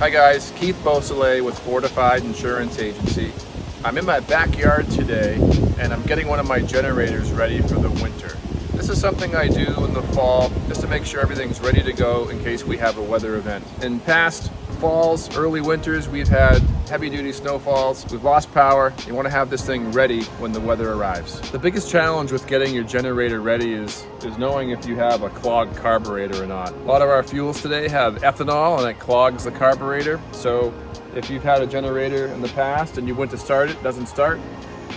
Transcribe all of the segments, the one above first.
Hi guys, Keith Beausoleil with Fortified Insurance Agency. I'm in my backyard today and I'm getting one of my generators ready for the winter. This is something I do in the fall just to make sure everything's ready to go in case we have a weather event. In past falls, early winters, we've had heavy duty snowfalls, we've lost power. You want to have this thing ready when the weather arrives. The biggest challenge with getting your generator ready is knowing if you have a clogged carburetor or not. A lot of our fuels today have ethanol and it clogs the carburetor. So if you've had a generator in the past and you went to start it, doesn't start,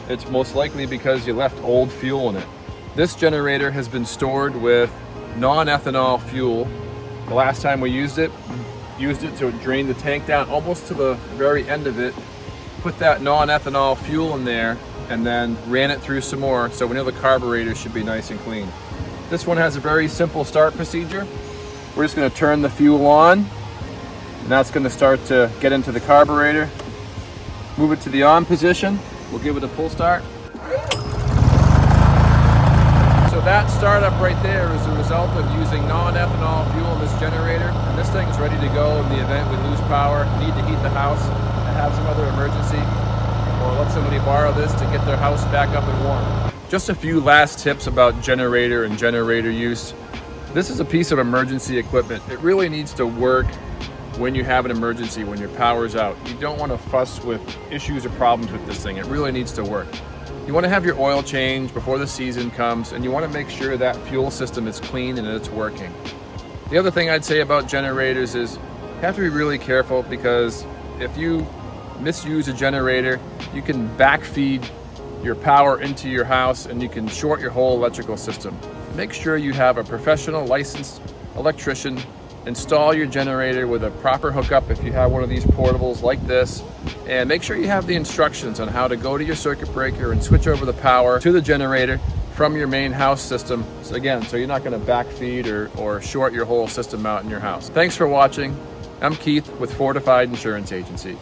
it's most likely because you left old fuel in it. This generator has been stored with non-ethanol fuel. The last time we used it to drain the tank down almost to the very end of it, put that non-ethanol fuel in there, and then ran it through some more, so we know the carburetor should be nice and clean. This one has a very simple start procedure. We're just going to turn the fuel on, and that's going to start to get into the carburetor. Move it to the on position. We'll give it a pull start. So that startup right there is a result of using non-ethanol fuel in this generator, and this thing's ready to go in the event we lose power, need to heat the house, and have some other emergency, or let somebody borrow this to get their house back up and warm. Just a few last tips about generator and generator use. This is a piece of emergency equipment. It really needs to work when you have an emergency, when your power's out. You don't want to fuss with issues or problems with this thing. It really needs to work. You want to have your oil change before the season comes, and you want to make sure that fuel system is clean and it's working. The other thing I'd say about generators is you have to be really careful, because if you misuse a generator, you can backfeed your power into your house and you can short your whole electrical system. Make sure you have a professional licensed electrician install your generator with a proper hookup if you have one of these portables like this, and make sure you have the instructions on how to go to your circuit breaker and switch over the power to the generator from your main house system. So again, so you're not going to backfeed or short your whole system out in your house. Thanks for watching. I'm Keith with Fortified Insurance Agency.